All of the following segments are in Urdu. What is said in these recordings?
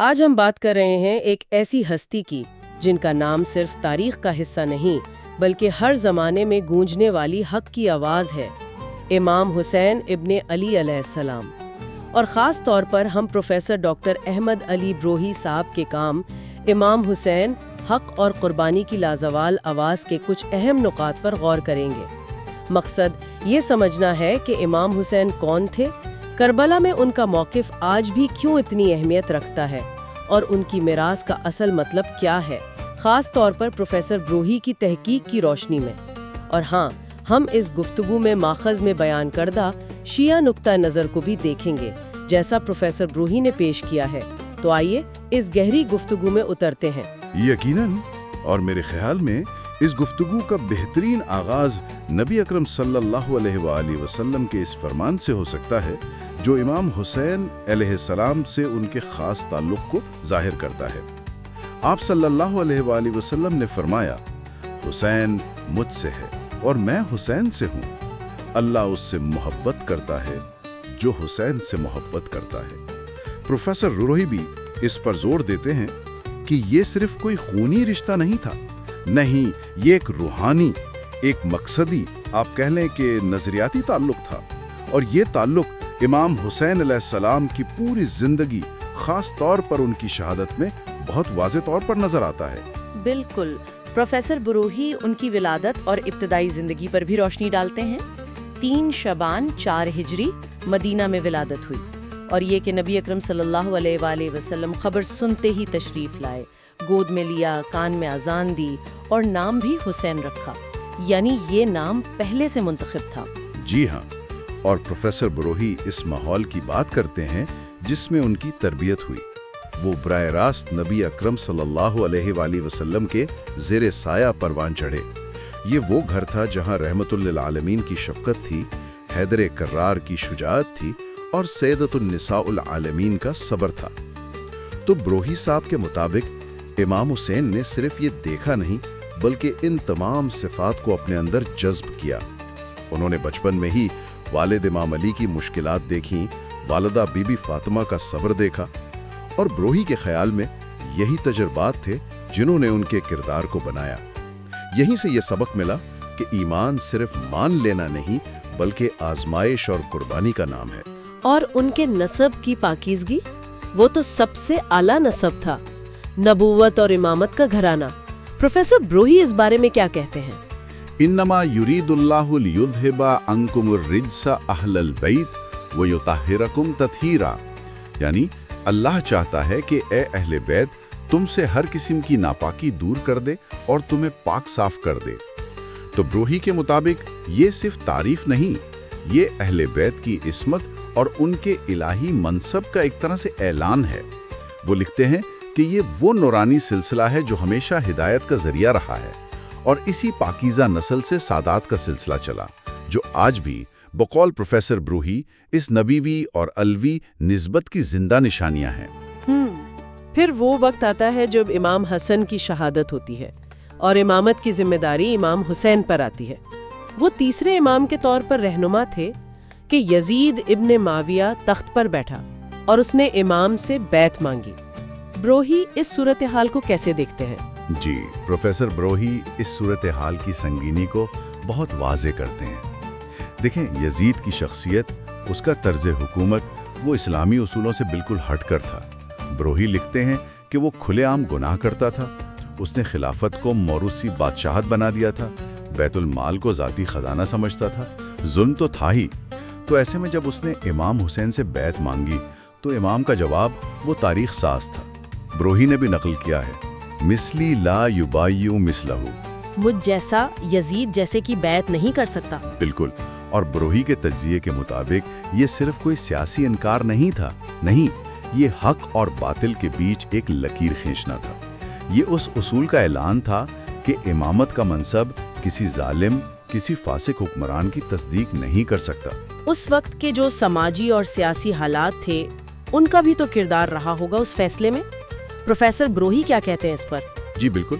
آج ہم بات کر رہے ہیں ایک ایسی ہستی کی جن کا نام صرف تاریخ کا حصہ نہیں بلکہ ہر زمانے میں گونجنے والی حق کی آواز ہے، امام حسین ابن علی علیہ السلام۔ اور خاص طور پر ہم پروفیسر ڈاکٹر احمد علی بروہی صاحب کے کام امام حسین حق اور قربانی کی لازوال آواز کے کچھ اہم نکات پر غور کریں گے۔ مقصد یہ سمجھنا ہے کہ امام حسین کون تھے، کربلا میں ان کا موقف آج بھی کیوں اتنی اہمیت رکھتا ہے، اور ان کی میراث کا اصل مطلب کیا ہے، خاص طور پر پروفیسر بروہی کی تحقیق کی روشنی میں۔ اور ہاں، ہم اس گفتگو میں ماخذ میں بیان کردہ شیعہ نقطہ نظر کو بھی دیکھیں گے جیسا پروفیسر بروہی نے پیش کیا ہے۔ تو آئیے اس گہری گفتگو میں اترتے ہیں۔ یقیناً، اور میرے خیال میں اس گفتگو کا بہترین آغاز نبی اکرم صلی اللہ علیہ وآلہ وسلم کے اس فرمان سے ہو سکتا ہے جو امام حسین علیہ السلام سے ان کے خاص تعلق کو ظاہر کرتا ہے۔ آپ صلی اللہ علیہ وآلہ وسلم نے فرمایا، حسین مجھ سے ہے اور میں حسین سے ہوں۔ اللہ اس سے محبت کرتا ہے جو حسین سے محبت کرتا ہے۔ پروفیسر بروہی بھی اس پر زور دیتے ہیں کہ یہ صرف کوئی خونی رشتہ نہیں تھا، نہیں، یہ ایک روحانی، ایک مقصدی، آپ کہہ لیں کہ نظریاتی تعلق تھا۔ اور یہ تعلق امام حسین علیہ السلام کی پوری زندگی، خاص طور پر ان کی شہادت میں بہت واضح طور پر نظر آتا ہے۔ بالکل، پروفیسر بروہی ان کی ولادت اور ابتدائی زندگی پر بھی روشنی ڈالتے ہیں۔ 3 شعبان 4 ہجری مدینہ میں ولادت ہوئی، اور یہ کہ نبی اکرم صلی اللہ علیہ وآلہ وسلم خبر سنتے ہی تشریف لائے، گود میں لیا، کان میں اذان دی اور نام بھی حسین رکھا، یعنی یہ نام پہلے سے منتخب تھا۔ جی ہاں، اور پروفیسر بروہی اس ماحول کی بات کرتے ہیں جس میں ان کی تربیت ہوئی۔ وہ براہ راست نبی اکرم صلی اللہ علیہ وآلہ وسلم کے زیر سایہ پروان چڑھے۔ یہ وہ گھر تھا جہاں رحمت للعالمین کی شفقت تھی، حیدر کرار کی شجاعت تھی اور سیدۃ النساء العالمین کا صبر تھا۔ تو بروہی صاحب کے مطابق امام حسین نے صرف یہ دیکھا نہیں بلکہ ان تمام صفات کو اپنے اندر جذب کیا۔ انہوں نے بچپن میں ہی والد امام علی کی مشکلات دیکھیں، والدہ بی بی فاطمہ کا صبر دیکھا، اور بروہی کے خیال میں یہی تجربات تھے جنہوں نے ان کے کردار کو بنایا۔ یہیں سے یہ سبق ملا کہ ایمان صرف مان لینا نہیں بلکہ آزمائش اور قربانی کا نام ہے۔ اور ان کے نسب کی پاکیزگی، وہ تو سب سے اعلیٰ نسب تھا، نبوت اور امامت کا گھرانہ۔ پروفیسر بروہی اس بارے میں کیا کہتے ہیں؟ انما یرید اللہ لیذھب عنکم الرجس اہل البیت ویطہرکم تطہیرا، یعنی اللہ چاہتا ہے کہ اے اہل بیت تم سے ہر قسم کی ناپاکی دور کر دے اور تمہیں پاک صاف کر دے۔ تو بروہی کے مطابق یہ صرف تعریف نہیں، یہ اہل بیت کی عصمت اور ان کے الہی منصب کا ایک طرح سے اعلان ہے۔ وہ لکھتے ہیں کہ یہ وہ نورانی سلسلہ ہے جو ہمیشہ ہدایت کا ذریعہ رہا ہے، اور اسی پاکیزہ نسل سے سادات کا سلسلہ چلا، جو آج بھی بقول پروفیسر بروہی اس نبیوی اور الوی نسبت کی زندہ نشانیاں ہیں۔ پھر وہ وقت آتا ہے جب امام حسن کی شہادت ہوتی ہے اور امامت کی ذمہ داری امام حسین پر آتی ہے۔ وہ تیسرے امام کے طور پر رہنما تھے کہ یزید ابن معاویہ تخت پر بیٹھا اور اس نے امام سے بیعت مانگی۔ بروہی اس صورتحال کو کیسے دیکھتے ہیں؟ جی، پروفیسر بروہی اس صورتحال کی سنگینی کو بہت واضح کرتے ہیں۔ دیکھیں، یزید کی شخصیت، اس کا طرز حکومت، وہ اسلامی اصولوں سے بالکل ہٹ کر تھا۔ بروہی لکھتے ہیں کہ وہ کھلے عام گناہ کرتا تھا، اس نے خلافت کو موروثی بادشاہت بنا دیا تھا، بیت المال کو ذاتی خزانہ سمجھتا تھا، ظلم تو تھا ہی۔ تو ایسے میں جب اس نے امام حسین سے بیعت مانگی تو امام کا جواب وہ تاریخ ساز تھا۔ بروہی نے بھی نقل کیا ہے، مثلی لا یبایع مثلہ، مجھ جیسا یزید جیسے کی بیعت نہیں کر سکتا۔ بالکل، اور بروہی کے تجزیے کے مطابق یہ صرف کوئی سیاسی انکار نہیں تھا، نہیں، یہ حق اور باطل کے بیچ ایک لکیر کھینچنا تھا۔ یہ اس اصول کا اعلان تھا کہ امامت کا منصب کسی ظالم، کسی فاسق حکمران کی تصدیق نہیں کر سکتا۔ اس وقت کے جو سماجی اور سیاسی حالات تھے، ان کا بھی تو کردار رہا ہوگا اس فیصلے میں۔ پروفیسر بروہی کیا کہتے ہیں اس پر؟ جی بالکل،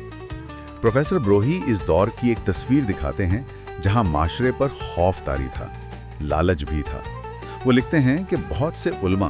پروفیسر بروہی اس دور کی ایک تصویر دکھاتے ہیں جہاں معاشرے پر خوف طاری تھا، لالچ بھی تھا۔ وہ لکھتے ہیں کہ بہت سے علماء،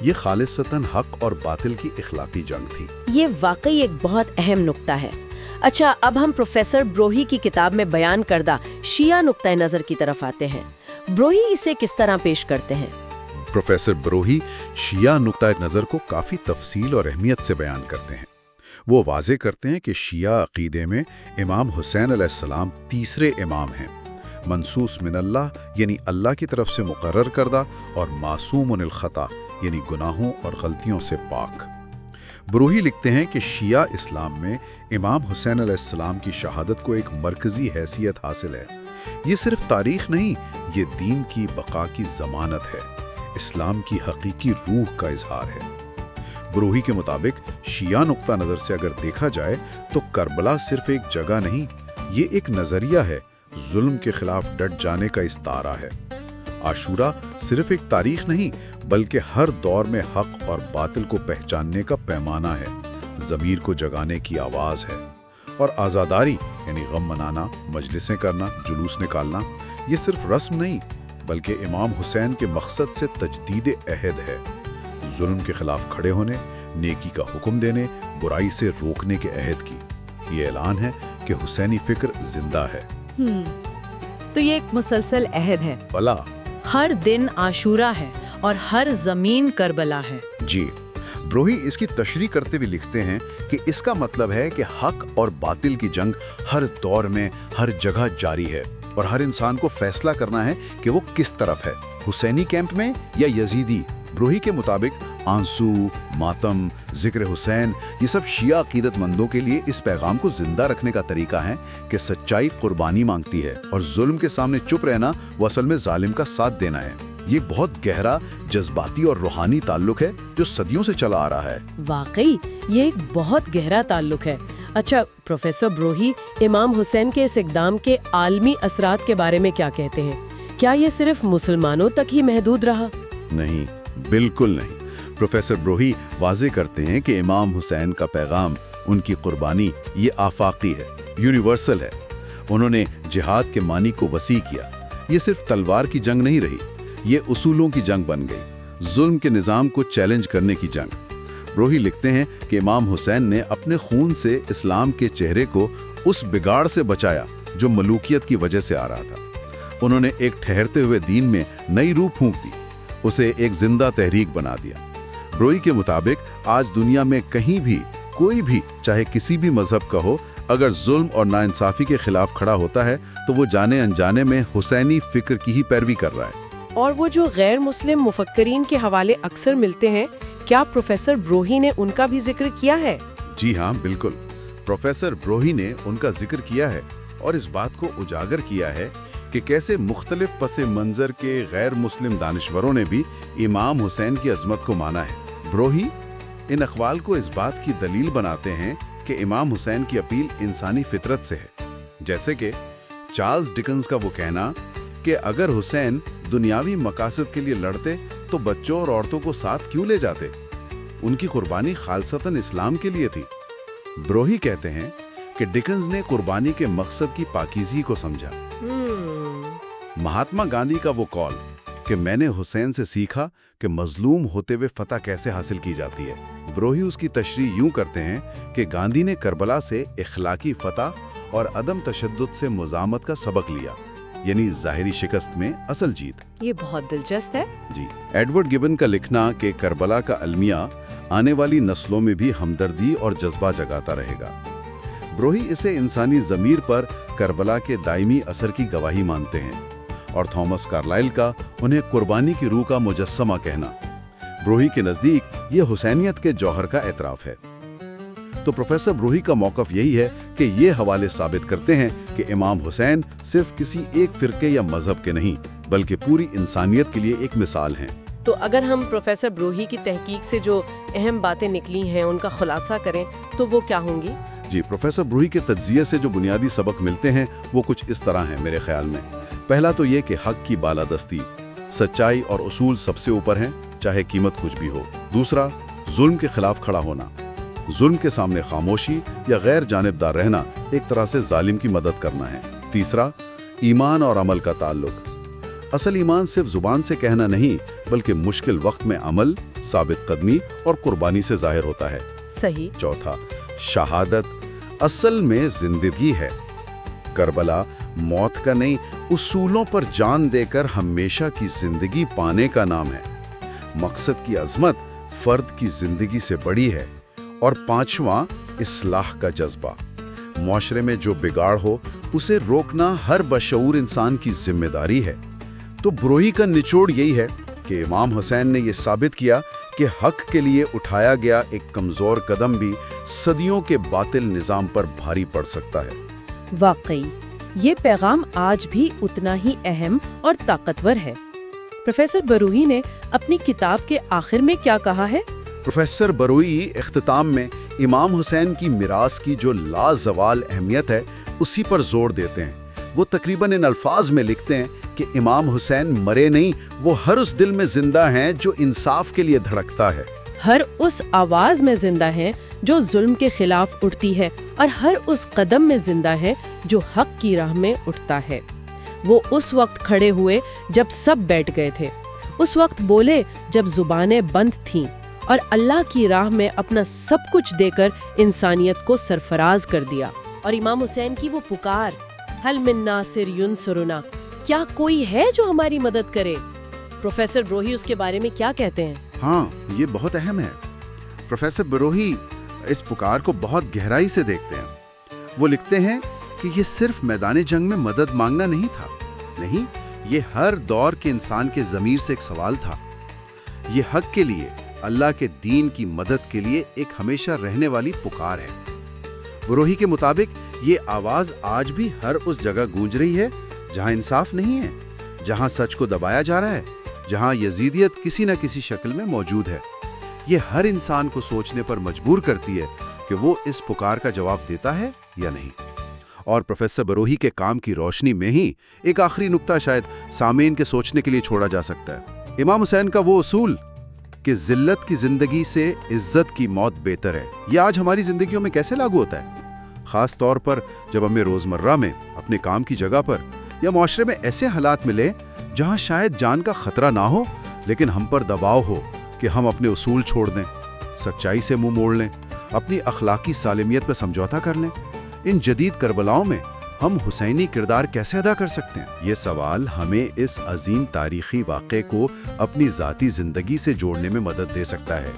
یہ خالصتاً حق اور باطل کی اخلاقی جنگ تھی۔ یہ واقعی ایک بہت اہم نقطہ ہے۔ اچھا، اب ہم پروفیسر بروہی کی کتاب میں بیان کردہ شیعہ نقطۂ نظر کی طرف آتے ہیں۔ بروہی اسے کس طرح پیش کرتے ہیں؟ پروفیسر بروہی شیعہ نقطۂ نظر کو کافی تفصیل اور اہمیت سے بیان کرتے ہیں۔ وہ واضح کرتے ہیں کہ شیعہ عقیدے میں امام حسین علیہ السلام تیسرے امام ہیں، منصوص من اللہ یعنی اللہ کی طرف سے مقرر کردہ، اور معصوم من الخطا یعنی گناہوں اور غلطیوں سے پاک۔ بروہی لکھتے ہیں کہ شیعہ اسلام میں امام حسین علیہ السلام کی شہادت کو ایک مرکزی حیثیت حاصل ہے۔ یہ صرف تاریخ نہیں، یہ دین کی بقا کی ضمانت ہے، اسلام کی حقیقی روح کا اظہار ہے۔ بروہی کے مطابق شیعہ نقطہ نظر سے اگر دیکھا جائے تو کربلا صرف ایک جگہ نہیں، یہ ایک نظریہ ہے، ظلم کے خلاف ڈٹ جانے کا استعارہ ہے۔ عاشورہ صرف ایک تاریخ نہیں بلکہ ہر دور میں حق اور باطل کو پہچاننے کا پیمانہ ہے، ضمیر کو جگانے کی آواز ہے۔ اور آزاداری یعنی غم منانا، مجلسیں کرنا، جلوس نکالنا، یہ صرف رسم نہیں بلکہ امام حسین کے مقصد سے تجدید عہد ہے، ظلم کے خلاف کھڑے ہونے، نیکی کا حکم دینے، برائی سے روکنے کے عہد کی۔ یہ اعلان ہے کہ حسینی فکر زندہ ہے۔ تو یہ ایک مسلسل عہد ہے، بلا ہر دن عاشورہ ہے اور ہر زمین کربلا ہے۔ جی، بروہی اس کی تشریح کرتے ہوئے لکھتے ہیں کہ اس کا مطلب ہے کہ حق اور باطل کی جنگ ہر دور میں ہر جگہ جاری ہے، اور ہر انسان کو فیصلہ کرنا ہے کہ وہ کس طرف ہے، حسینی کیمپ میں یا یزیدی۔ بروہی کے مطابق آنسو، ماتم، ذکر حسین، یہ سب شیعہ عقیدت مندوں کے لیے اس پیغام کو زندہ رکھنے کا طریقہ ہے کہ سچائی قربانی مانگتی ہے، اور ظلم کے سامنے چپ رہنا وہ اصل میں ظالم کا ساتھ دینا ہے۔ یہ بہت گہرا جذباتی اور روحانی تعلق ہے جو صدیوں سے چلا آ رہا ہے۔ واقعی یہ ایک بہت گہرا تعلق ہے۔ اچھا، پروفیسر بروہی امام حسین کے اس اقدام کے عالمی اثرات کے بارے میں کیا کہتے ہیں؟ کیا یہ صرف مسلمانوں تک ہی محدود رہا؟ نہیں، بالکل نہیں۔ پروفیسر بروہی واضح کرتے ہیں کہ امام حسین کا پیغام، ان کی قربانی، یہ آفاقی ہے، یونیورسل ہے۔ انہوں نے جہاد کے معنی کو وسیع کیا۔ یہ صرف تلوار کی جنگ نہیں رہی، یہ اصولوں کی جنگ بن گئی، ظلم کے نظام کو چیلنج کرنے کی جنگ۔ بروہی لکھتے ہیں کہ امام حسین نے اپنے خون سے اسلام کے چہرے کو اس بگاڑ سے بچایا جو ملوکیت کی وجہ سے آ رہا تھا۔ انہوں نے ایک ٹھہرتے ہوئے دین میں نئی روح پھونک دی، اسے ایک زندہ تحریک بنا دیا۔ بروہی کے مطابق آج دنیا میں کہیں بھی کوئی بھی، چاہے کسی بھی مذہب کا ہو، اگر ظلم اور ناانصافی کے خلاف کھڑا ہوتا ہے تو وہ جانے انجانے میں حسینی فکر کی ہی پیروی کر رہا ہے۔ اور وہ جو غیر مسلم مفکرین کے حوالے اکثر ملتے ہیں، کیا پروفیسر بروہی نے ان کا بھی ذکر کیا ہے؟ جی ہاں، بالکل۔ پروفیسر بروہی نے ان کا ذکر کیا ہے اور اس بات کو اجاگر کیا ہے کہ کیسے مختلف پس منظر کے غیر مسلم دانشوروں نے بھی امام حسین کی عظمت کو مانا ہے۔ بروہی ان اقوال کو اس بات کی دلیل بناتے ہیں کہ امام حسین کی اپیل انسانی فطرت سے ہے، جیسے کہ چارلز ڈکنز کا وہ کہنا کہ اگر حسین دنیاوی مقاصد کے لیے لڑتے تو بچوں اور عورتوں کو ساتھ کیوں لے جاتے؟ ان کی قربانی خالصتاً اسلام کے لیے تھی۔ بروہی کہتے ہیں کہ ڈکنز نے قربانی کے مقصد کی پاکیزگی کو سمجھا۔ مہاتما گاندھی کا وہ قول کہ میں نے حسین سے سیکھا کہ مظلوم ہوتے ہوئے فتح کیسے حاصل کی جاتی ہے۔ بروہی اس کی تشریح یوں کرتے ہیں کہ گاندھی نے کربلا سے اخلاقی فتح اور عدم تشدد سے مزاحمت کا سبق لیا، یعنی ظاہری شکست میں اصل جیت۔ یہ بہت دلچسپ ہے۔ جی، ایڈورڈ گبن کا لکھنا کہ کربلا کا المیہ آنے والی نسلوں میں بھی ہمدردی اور جذبہ جگاتا رہے گا۔ بروہی اسے انسانی ضمیر پر کربلا کے دائمی اثر کی گواہی مانتے ہیں، اور تھامس کارلائل کا انہیں قربانی کی روح کا مجسمہ کہنا۔ بروہی کے نزدیک یہ حسینیت کے جوہر کا اعتراف ہے۔ تو پروفیسر بروہی کا موقف یہی ہے کہ یہ حوالے ثابت کرتے ہیں کہ امام حسین صرف کسی ایک فرقے یا مذہب کے نہیں بلکہ پوری انسانیت کے لیے ایک مثال ہیں۔ تو اگر ہم پروفیسر بروہی کی تحقیق سے جو اہم باتیں نکلی ہیں ان کا خلاصہ کریں تو وہ کیا ہوں گی؟ جی، پروفیسر بروہی کے تجزیے سے جو بنیادی سبق ملتے ہیں وہ کچھ اس طرح ہیں میرے خیال میں۔ پہلا تو یہ کہ حق کی بالادستی، سچائی اور اصول سب سے اوپر ہیں، چاہے قیمت کچھ بھی ہو۔ دوسرا، ظلم کے خلاف کھڑا ہونا، ظلم کے سامنے خاموشی یا غیر جانبدار رہنا ایک طرح سے ظالم کی مدد کرنا ہے۔ تیسرا، ایمان اور عمل کا تعلق، اصل ایمان صرف زبان سے کہنا نہیں بلکہ مشکل وقت میں عمل، ثابت قدمی اور قربانی سے ظاہر ہوتا ہے۔ صحیح۔ چوتھا، شہادت اصل میں زندگی ہے۔ کربلا موت کا نہیں، اصولوں پر جان دے کر ہمیشہ کی زندگی پانے کا نام ہے۔ مقصد کی عظمت فرد کی زندگی سے بڑی ہے۔ اور پانچواں، اصلاح کا جذبہ۔ معاشرے میں جو بگاڑ ہو اسے روکنا ہر بشعور انسان کی ذمہ داری ہے۔ تو بروہی کا نچوڑ یہی ہے کہ امام حسین نے یہ ثابت کیا کہ حق کے لیے اٹھایا گیا ایک کمزور قدم بھی صدیوں کے باطل نظام پر بھاری پڑ سکتا ہے۔ واقعی یہ پیغام آج بھی اتنا ہی اہم اور طاقتور ہے۔ پروفیسر بروہی نے اپنی کتاب کے آخر میں کیا کہا ہے؟ پروفیسر بروئی اختتام میں امام حسین کی میراث کی جو لازوال اہمیت ہے اسی پر زور دیتے ہیں۔ وہ تقریباً ان الفاظ میں لکھتے ہیں کہ امام حسین مرے نہیں، وہ ہر اس دل میں زندہ ہیں جو انصاف کے لیے دھڑکتا ہے، ہر اس آواز میں زندہ ہے جو ظلم کے خلاف اٹھتی ہے، اور ہر اس قدم میں زندہ ہے جو حق کی راہ میں اٹھتا ہے۔ وہ اس وقت کھڑے ہوئے جب سب بیٹھ گئے تھے، اس وقت بولے جب زبانیں بند تھیں، اور اللہ کی راہ میں اپنا سب کچھ دے کر انسانیت کو سرفراز کر دیا۔ اور امام حسین کی وہ پکار، حل من ناصر ینصرنا، کیا کوئی ہے جو ہماری مدد کرے؟ پروفیسر بروہی اس کے بارے میں کیا کہتے ہیں؟ ہاں، یہ بہت اہم ہے۔ پروفیسر بروہی اس پکار کو بہت گہرائی سے دیکھتے ہیں۔ وہ لکھتے ہیں کہ یہ صرف میدان جنگ میں مدد مانگنا نہیں تھا، نہیں، یہ ہر دور کے انسان کے ضمیر سے ایک سوال تھا۔ یہ حق کے لیے، اللہ کے دین کی مدد کے لیے ایک ہمیشہ رہنے والی پکار ہے۔ بروہی کے مطابق یہ آواز آج بھی ہر اس جگہ گونج رہی ہے جہاں انصاف نہیں ہے، جہاں سچ کو دبایا جا رہا ہے، جہاں یزیدیت کسی نہ کسی شکل میں موجود ہے۔ یہ ہر انسان کو سوچنے پر مجبور کرتی ہے کہ وہ اس پکار کا جواب دیتا ہے یا نہیں۔ اور پروفیسر بروہی کے کام کی روشنی میں ہی ایک آخری نکتہ شاید سامعین کے سوچنے کے لیے چھوڑا جا سکتا ہے۔ امام حسین کا وہ اصول کہ ذلت کی زندگی سے عزت کی موت بہتر ہے، یہ آج ہماری زندگیوں میں کیسے لاگو ہوتا ہے؟ خاص طور پر جب ہمیں روزمرہ میں اپنے کام کی جگہ پر یا معاشرے میں ایسے حالات ملے جہاں شاید جان کا خطرہ نہ ہو لیکن ہم پر دباؤ ہو کہ ہم اپنے اصول چھوڑ دیں، سچائی سے منہ موڑ لیں، اپنی اخلاقی سالمیت پر سمجھوتا کر لیں۔ ان جدید کربلاؤں میں ہم حسینی کردار کیسے ادا کر سکتے ہیں؟ یہ سوال ہمیں اس عظیم تاریخی واقعے کو اپنی ذاتی زندگی سے جوڑنے میں مدد دے سکتا ہے۔